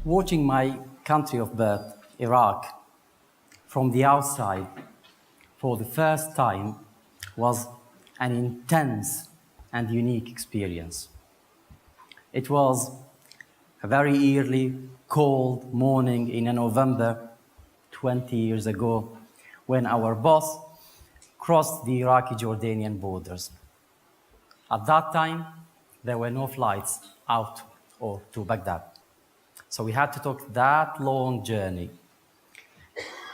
watching my country of birth, Iraq, from the outside for the first time was an intense and unique experience. It was a very early, cold morning in November 20 years ago when our bus crossed the Iraqi-Jordanian borders. At that time, there were no flights out or to Baghdad. So we had to take that long journey.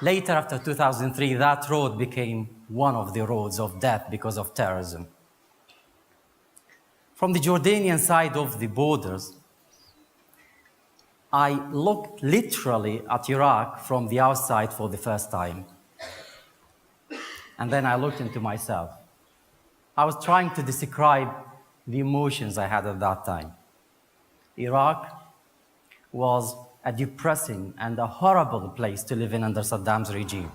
Later, after 2003, that road became one of the roads of death because of terrorism. From the Jordanian side of the borders, I looked literally at Iraq from the outside for the first time. And then I looked into myself. I was trying to describe the emotions I had at that time. Iraq was a depressing and a horrible place to live in under Saddam's regime.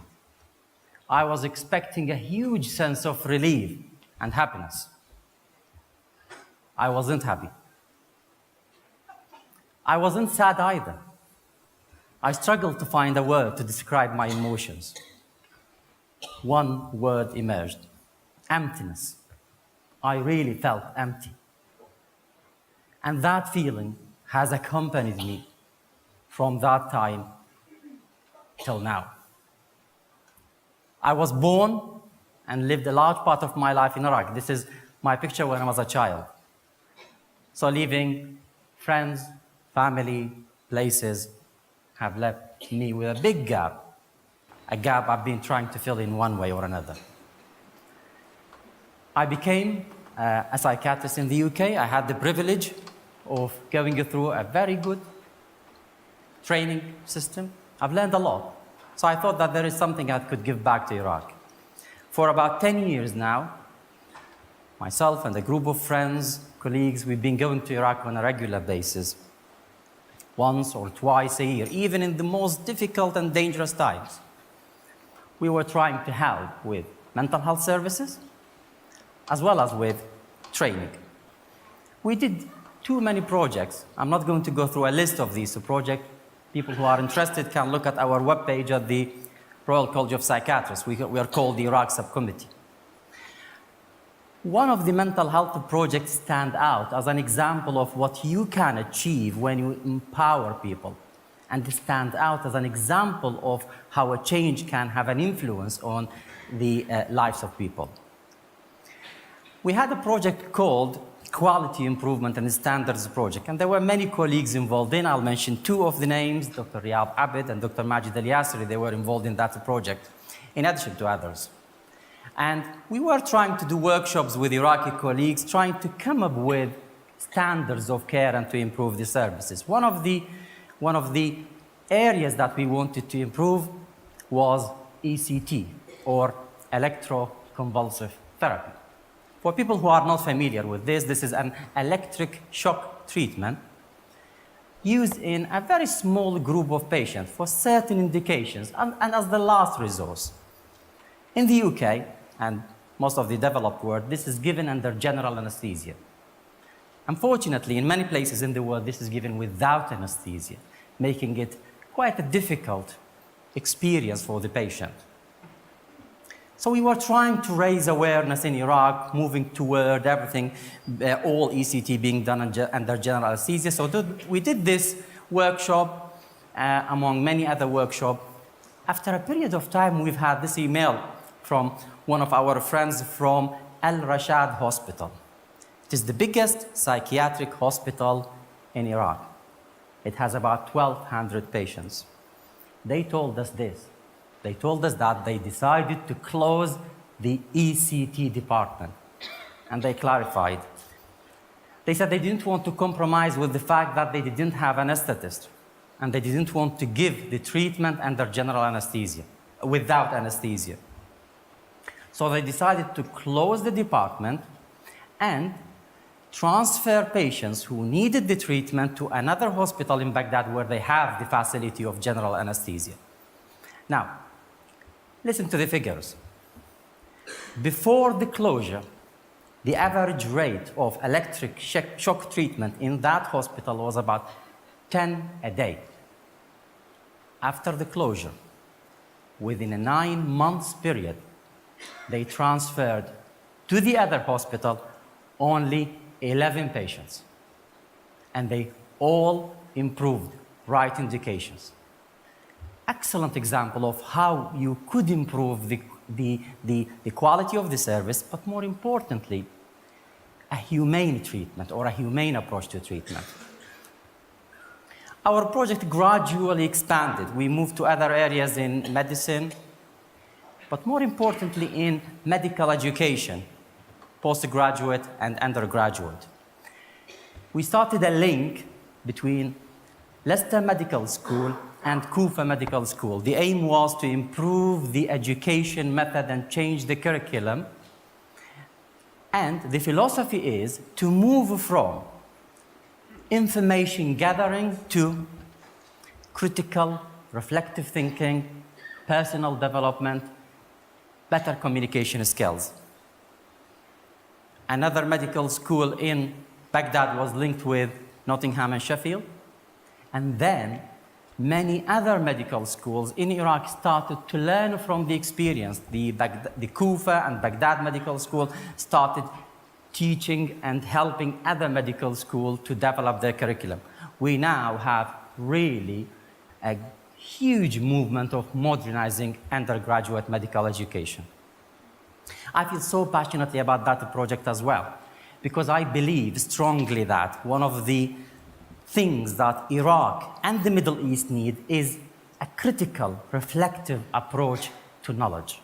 I was expecting a huge sense of relief and happiness. I wasn't happy. I wasn't sad either. I struggled to find a word to describe my emotions. One word emerged: emptiness. I really felt empty. And that feeling has accompanied me from that time till now. I was born and lived a large part of my life in Iraq. This is my picture when I was a child. So leaving friends, family, places have left me with a big gap, a gap I've been trying to fill in one way or another. I became a psychiatrist in the UK. I had the privilege of going through a very good training system. I've learned a lot. So I thought that there is something I could give back to Iraq. For about 10 years now, myself and a group of friends, colleagues, we've been going to Iraq on a regular basis, once or twice a year, even in the most difficult and dangerous times. We were trying to help with mental health services, as well as with training. We did too many projects. I'm not going to go through a list of these projects. People who are interested can look at our webpage at the Royal College of Psychiatrists. We are called the Iraq Subcommittee. One of the mental health projects stand out as an example of what you can achieve when you empower people, and stand out as an example of how a change can have an influence on the lives of people. We had a project called Quality Improvement and Standards Project, and there were many colleagues involved in. I'll mention two of the names, Dr. Riyad Abid and Dr. Majid Al-Yasri. They were involved in that project, in addition to others. And we were trying to do workshops with Iraqi colleagues, trying to come up with standards of care and to improve the services. One of the areas that we wanted to improve was ECT, or electroconvulsive therapy. For people who are not familiar with this, this is an electric shock treatment used in a very small group of patients for certain indications and as the last resource. In the UK and most of the developed world, this is given under general anesthesia. Unfortunately, in many places in the world, this is given without anesthesia, making it quite a difficult experience for the patient. So we were trying to raise awareness in Iraq, moving toward everything, all ECT being done under general anesthesia. So we did this workshop, among many other workshops. After a period of time, we've had this email from one of our friends from Al Rashad Hospital. It is the biggest psychiatric hospital in Iraq. It has about 1,200 patients. They told us this. They told us that they decided to close the ECT department. And they clarified. They said they didn't want to compromise with the fact that they didn't have an anesthetist. And they didn't want to give the treatment under general anesthesia, without anesthesia. So they decided to close the department and transfer patients who needed the treatment to another hospital in Baghdad where they have the facility of general anesthesia. Now, listen to the figures. Before the closure, the average rate of electric shock treatment in that hospital was about 10 a day. after the closure, within a 9 months period, they transferred to the other hospital only 11 patients. And they all improved right indications. Excellent example of how you could improve the quality of the service, but more importantly, a humane treatment or a humane approach to treatment. Our project gradually expanded. We moved to other areas in medicine, but more importantly in medical education, postgraduate and undergraduate. We started a link between Leicester Medical School and Kufa Medical School. The aim was to improve the education method and change the curriculum. And the philosophy is to move from information gathering to critical, reflective thinking, personal development, better communication skills. Another medical school in Baghdad was linked with Nottingham and Sheffield. And then many other medical schools in Iraq started to learn from the experience. The Kufa and Baghdad Medical School started teaching and helping other medical schools to develop their curriculum. We now have really a huge movement of modernizing undergraduate medical education. I feel so passionately about that project as well, because I believe strongly that one of the things that Iraq and the Middle East need is a critical, reflective approach to knowledge.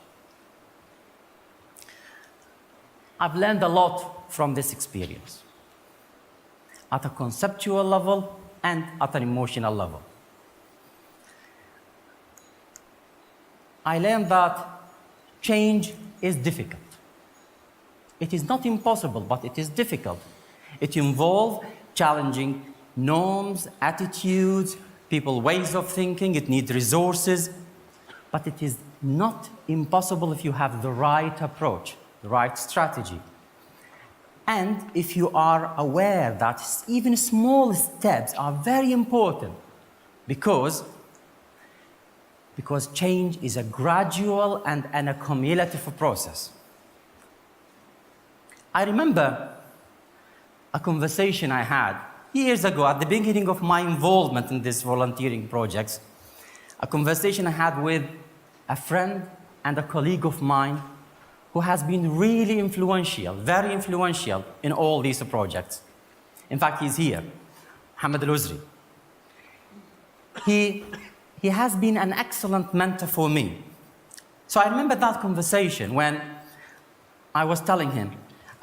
I've learned a lot from this experience, at a conceptual level and at an emotional level. I learned that change is difficult. It is not impossible, but it is difficult. It involves challenging norms, attitudes, people's ways of thinking. It needs resources, but it is not impossible if you have the right approach, the right strategy. And if you are aware that even small steps are very important, because change is a gradual and a cumulative process. I remember a conversation I had years ago at the beginning of my involvement in this volunteering projects, a conversation I had with a friend and a colleague of mine who has been really influential, very influential in all these projects. In fact, he's here, Mohammed Al-Uzri. He has been an excellent mentor for me. So I remember that conversation when I was telling him,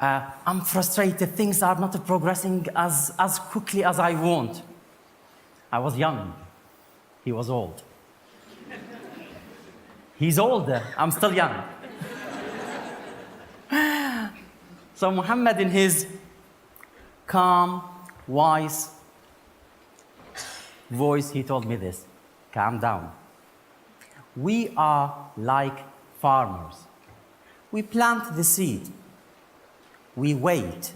I'm frustrated, things are not progressing as quickly as I want. I was young, he was old. He's older, I'm still young. So Muhammad, in his calm, wise voice, he told me this: calm down. We are like farmers. We plant the seed. We wait.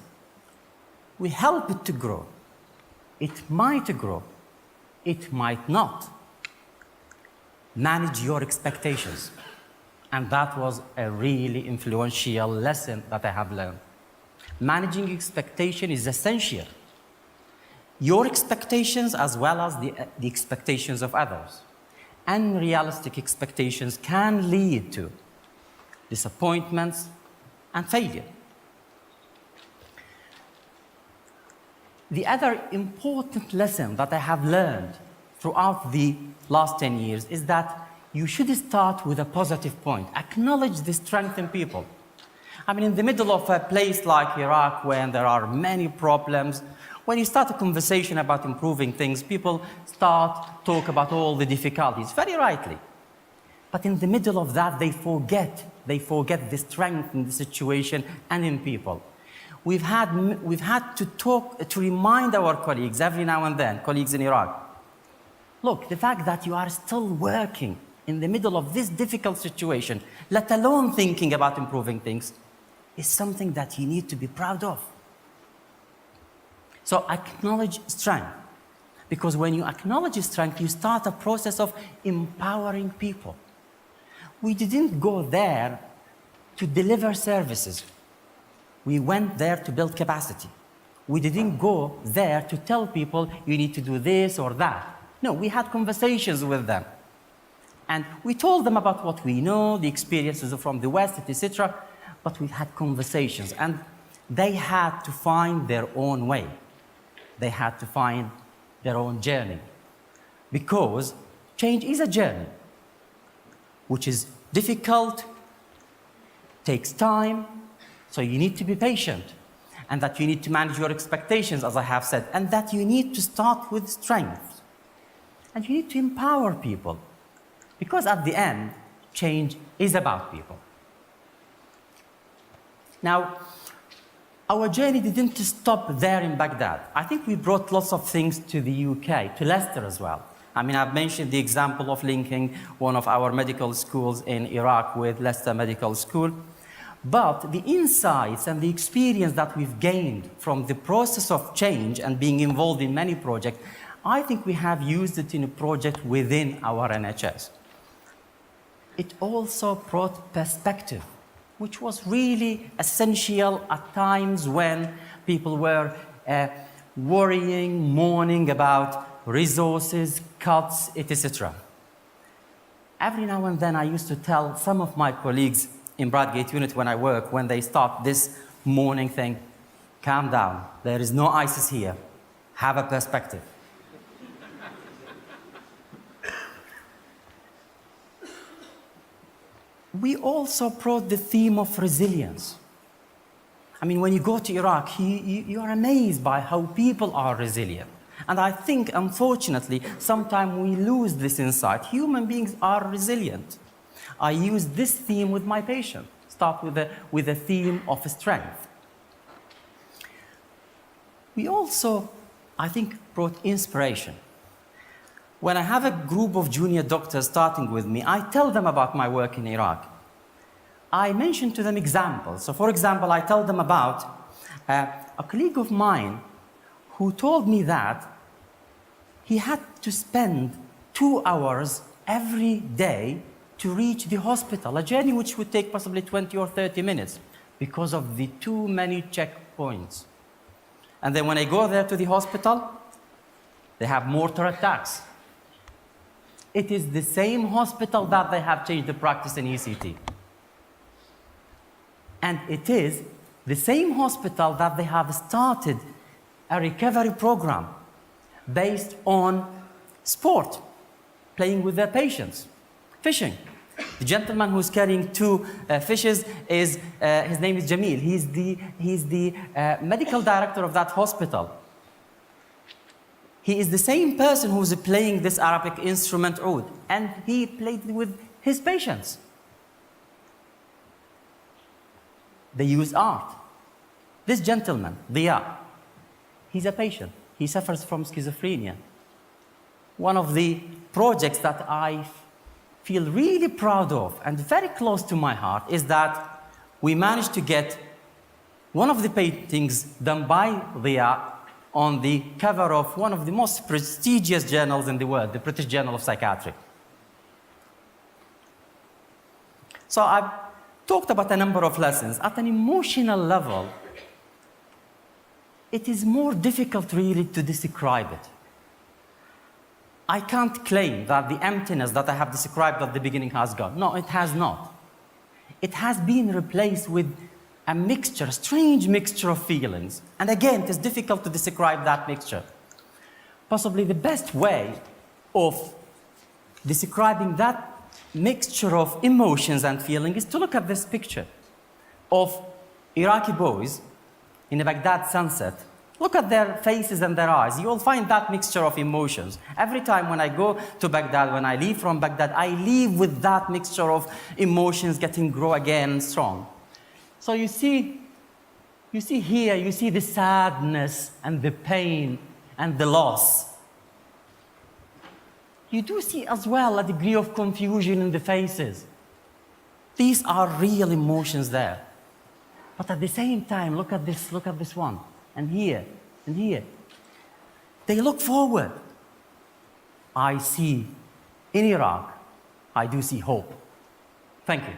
We help it to grow. It might grow. It might not. Manage your expectations. And that was a really influential lesson that I have learned. Managing expectation is essential. Your expectations as well as the expectations of others. Unrealistic expectations can lead to disappointments and failure. The other important lesson that I have learned throughout the last 10 years is that you should start with a positive point. Acknowledge the strength in people. I mean, in the middle of a place like Iraq, when there are many problems, when you start a conversation about improving things, people start talk about all the difficulties, very rightly. But in the middle of that, they forget the strength in the situation and in people. We've had to remind our colleagues every now and then, colleagues in Iraq, look, the fact that you are still working in the middle of this difficult situation, let alone thinking about improving things, is something that you need to be proud of. So acknowledge strength. Because when you acknowledge strength, you start a process of empowering people. We didn't go there to deliver services. We went there to build capacity. We didn't go there to tell people you need to do this or that. No, we had conversations with them. And we told them about what we know, the experiences from the West, etc. But we had conversations, and they had to find their own way. They had to find their own journey. Because change is a journey, which is difficult, takes time, so you need to be patient, and that you need to manage your expectations, as I have said, and that you need to start with strength. And you need to empower people, because at the end, change is about people. Now, our journey didn't stop there in Baghdad. I think we brought lots of things to the UK, to Leicester as well. I mean, I've mentioned the example of linking one of our medical schools in Iraq with Leicester Medical School. But the insights and the experience that we've gained from the process of change and being involved in many projects, I think we have used it in a project within our NHS. It also brought perspective, which was really essential at times when people were worrying, mourning about resources, cuts, etc. Every now and then I used to tell some of my colleagues in Bradgate unit when I work, when they start this mourning thing, calm down, there is no ISIS here, have a perspective. We also brought the theme of resilience. I mean, when you go to Iraq, you are amazed by how people are resilient. And I think, unfortunately, sometimes we lose this insight. Human beings are resilient. I use this theme with my patient. Start with the theme of strength. We also, I think, brought inspiration. When I have a group of junior doctors starting with me, I tell them about my work in Iraq. I mention to them examples. So, for example, I tell them about a colleague of mine who told me that he had to spend 2 hours every day to reach the hospital, a journey which would take possibly 20 or 30 minutes because of the too many checkpoints. And then when I go there to the hospital, they have mortar attacks. It is the same hospital that they have changed the practice in ECT. And it is the same hospital that they have started a recovery program based on sport, playing with their patients, fishing. The gentleman who's carrying 2 fishes is, his name is Jamil. He's the medical director of that hospital. He is the same person who's playing this Arabic instrument oud, and he played with his patients. They use art. This gentleman, Diya, he's a patient. He suffers from schizophrenia. One of the projects that I feel really proud of and very close to my heart is that we managed to get one of the paintings done by Diya on the cover of one of the most prestigious journals in the world, the British Journal of Psychiatry. So I've talked about a number of lessons. At an emotional level, it is more difficult really to describe it. I can't claim that the emptiness that I have described at the beginning has gone. No, it has not. It has been replaced with a mixture, a strange mixture of feelings. And again, it is difficult to describe that mixture. Possibly the best way of describing that mixture of emotions and feelings is to look at this picture of Iraqi boys in a Baghdad sunset. Look at their faces and their eyes. You will find that mixture of emotions. Every time when I go to Baghdad, when I leave from Baghdad, I leave with that mixture of emotions getting grow again strong. So you see here, you see the sadness and the pain and the loss. You do see as well a degree of confusion in the faces. These are real emotions there. But at the same time, look at this one, and here, and here. They look forward. I see in Iraq, I do see hope. Thank you.